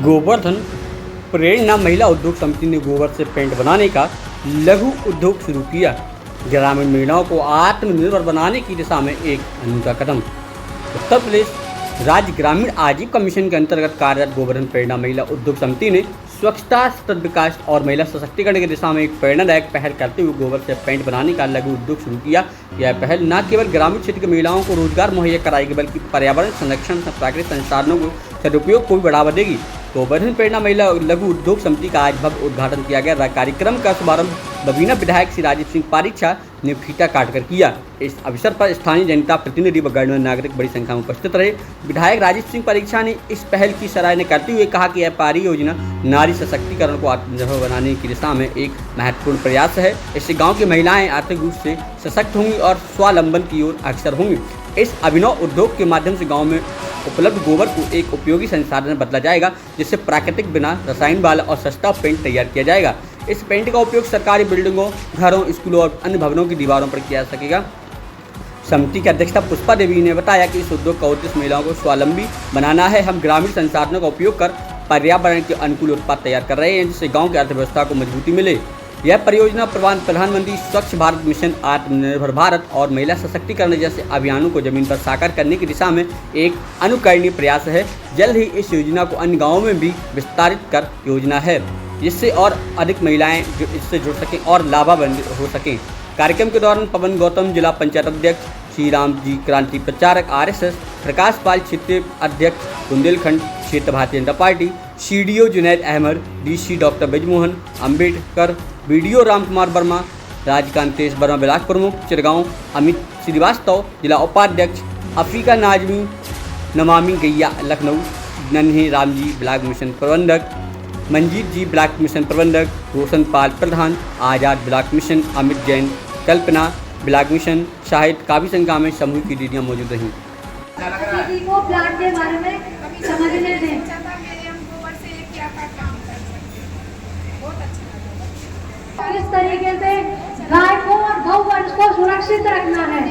गोवर्धन प्रेरणा महिला उद्योग समिति ने गोबर से पेंट बनाने का लघु उद्योग शुरू किया। ग्रामीण महिलाओं को आत्मनिर्भर बनाने की दिशा में एक अनूठा कदम। उत्तर प्रदेश राज्य ग्रामीण आजीविका मिशन के अंतर्गत कार्यरत गोवर्धन प्रेरणा महिला उद्योग समिति ने स्वच्छता, सतत विकास और महिला सशक्तिकरण की दिशा में एक प्रेरणादायक पहल करते हुए गोबर से पेंट बनाने का लघु उद्योग शुरू किया। यह पहल न केवल ग्रामीण क्षेत्र के महिलाओं को रोजगार मुहैया कराएगी, बल्कि पर्यावरण संरक्षण, प्राकृतिक संसाधनों को सदुपयोग को भी बढ़ावा देगी। गोवर्धन प्रेरणा महिला लघु उद्योग समिति का आज भव्य उद्घाटन किया गया। कार्यक्रम का शुभारंभ बबीना विधायक श्री राजीव सिंह पारीक्षा ने फीता काटकर किया। इस अवसर पर स्थानीय जनता प्रतिनिधि व गणमान्य नागरिक बड़ी संख्या में उपस्थित रहे। विधायक राजीव सिंह पारीक्षा ने इस पहल की सराहना करते हुए कहा कि यह पारी योजना नारी सशक्तिकरण को आत्मनिर्भर बनाने की दिशा में एक महत्वपूर्ण प्रयास है। इससे गाँव की महिलाएं आर्थिक रूप से सशक्त होंगी और स्वावलंबन की ओर अग्रसर होंगी। इस अभिनव उद्योग के माध्यम से गाँव में उपलब्ध गोबर को एक उपयोगी संसाधन बदला जाएगा, जिससे प्राकृतिक, बिना रसायन वाला और सस्ता पेंट तैयार किया जाएगा। इस पेंट का उपयोग सरकारी बिल्डिंगों, घरों, स्कूलों और अन्य भवनों की दीवारों पर किया जा सकेगा। समिति की अध्यक्षता पुष्पा देवी ने बताया कि इस उद्योग का उद्देश्य महिलाओं को स्वावलंबी बनाना है। हम ग्रामीण संसाधनों का उपयोग कर पर्यावरण के अनुकूल उत्पाद तैयार कर रहे हैं, जिससे गाँव की अर्थव्यवस्था को मजबूती मिले। यह परियोजना प्रधानमंत्री स्वच्छ भारत मिशन, आत्मनिर्भर भारत और महिला सशक्तिकरण जैसे अभियानों को जमीन पर साकार करने की दिशा में एक अनुकरणीय प्रयास है। जल्द ही इस योजना को अन्य गाँवों में भी विस्तारित कर योजना है, जिससे और अधिक महिलाएं इससे जुड़ सकें और लाभान्वित हो सकें। कार्यक्रम के दौरान पवन गौतम जिला पंचायत अध्यक्ष, श्री राम जी क्रांति प्रचारक RSS, प्रकाश पाल क्षेत्रीय अध्यक्ष बुंदेलखंड क्षेत्र Bharatiya Janata party, CDO Junaid Ahmed, DC doctor Brijmohan Ambedkar, BDO Ram Kumar Verma, Rajkantesh Verma block प्रमुख चिरगांव, अमित श्रीवास्तव जिला उपाध्यक्ष, अफ्रीका नाजमी नमामि गैया लखनऊ, नन्हे राम जी ब्लॉक मिशन प्रबंधक, मंजीत जी ब्लॉक मिशन प्रबंधक, रोशन पाल प्रधान, आज़ाद ब्लॉक मिशन, अमित जैन, कल्पना ब्लॉक मिशन, शाहिद। काफ़ी संख्या में समूह की दीदियाँ मौजूद रहीं। को प्लांट के बारे में समझने दें। किस तरीके से गाय को और गौवंश को सुरक्षित रखना है,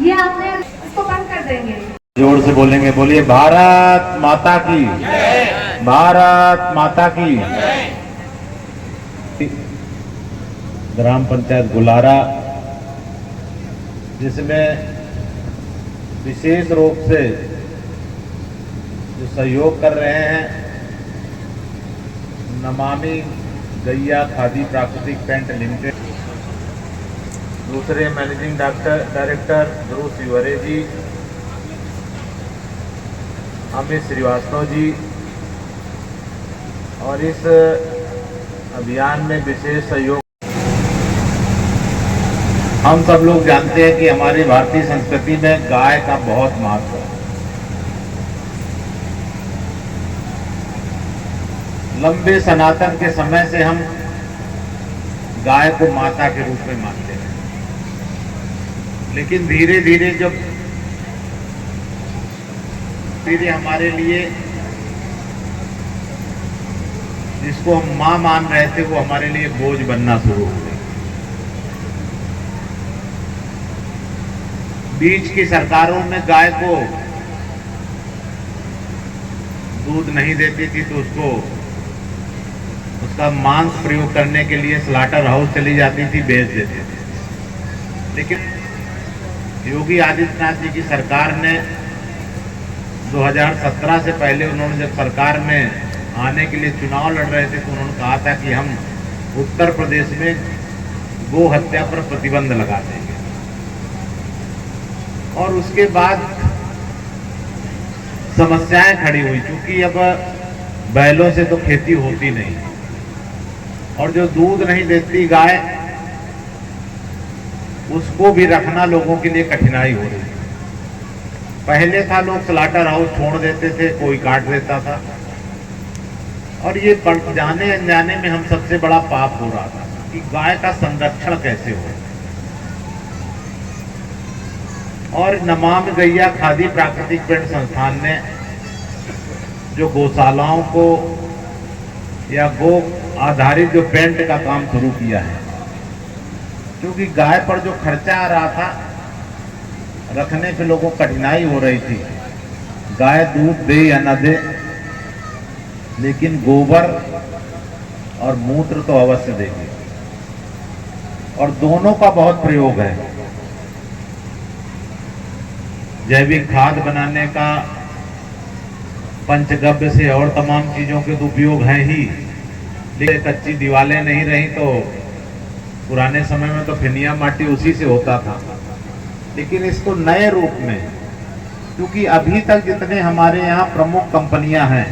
ये आपने इसको बंद कर देंगे। जोर से बोलेंगे, बोलिए भारत माता की, भारत माता की। ग्राम पंचायत गुलारा, जिसमें विशेष रूप से जो सहयोग कर रहे हैं नमामि गैया खादी प्राकृतिक पेंट लिमिटेड, दूसरे मैनेजिंग डायरेक्टर ध्रुव शिवरे जी, अमित श्रीवास्तव जी, और इस अभियान में विशेष सहयोग। हम सब लोग जानते हैं कि हमारी भारतीय संस्कृति में गाय का बहुत महत्व है। लंबे सनातन के समय से हम गाय को माता के रूप में मानते हैं, लेकिन धीरे धीरे जब हमारे लिए जिसको हम मां मान रहे थे, वो हमारे लिए बोझ बनना शुरू हो गई। बीच की सरकारों में गाय को दूध नहीं देती थी, तो उसका मांस प्रयोग करने के लिए स्लाटर हाउस चली जाती थी, बेच देते थे। लेकिन योगी आदित्यनाथ जी की सरकार ने 2017 से पहले उन्होंने जब सरकार में आने के लिए चुनाव लड़ रहे थे, तो उन्होंने कहा था कि हम उत्तर प्रदेश में गो हत्या पर प्रतिबंध लगा देंगे। और उसके बाद समस्याएं खड़ी हुई, क्योंकि अब बैलों से तो खेती होती नहीं, और जो दूध नहीं देती गाय, उसको भी रखना लोगों के लिए कठिनाई हो रही है। पहले था लोग स्लाटर हाउस छोड़ देते थे, कोई काट देता था, और ये जाने अनजाने में हम सबसे बड़ा पाप हो रहा था कि गाय का संरक्षण कैसे हो। और नमामि गैया खादी प्राकृतिक पेंट संस्थान ने जो गौशालाओं को या गो आधारित जो पेंट का काम शुरू किया है, क्योंकि गाय पर जो खर्चा आ रहा था, रखने पे लोगों को कठिनाई हो रही थी, गाय दूध दे या न दे, लेकिन गोबर और मूत्र तो अवश्य देंगे। और दोनों का बहुत प्रयोग है। जैविक खाद बनाने का पंचगव्य से और तमाम चीजों के तो उपयोग है ही, लेकिन कच्ची दीवारें नहीं रही तो पुराने समय में तो फिनिया माटी उसी से होता था। लेकिन इसको नए रूप में, क्योंकि अभी तक जितने हमारे यहाँ प्रमुख कंपनियां हैं,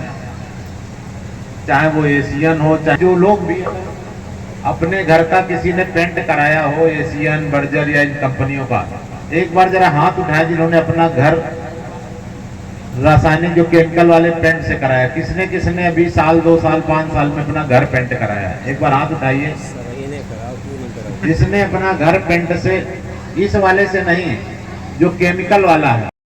चाहे वो एशियन हो, चाहे जो लोग भी अपने घर का किसी ने पेंट कराया हो, एशियन, बर्जर या इन कंपनियों का, एक बार जरा हाथ उठाया जिन्होंने अपना घर रासायनिक जो केमिकल वाले पेंट से कराया। किसने किसने अभी साल 2 साल 5 साल में अपना घर पेंट कराया है? एक बार हाथ उठाइए। जिसने अपना घर पेंट से, इस वाले से नहीं, जो केमिकल वाला है।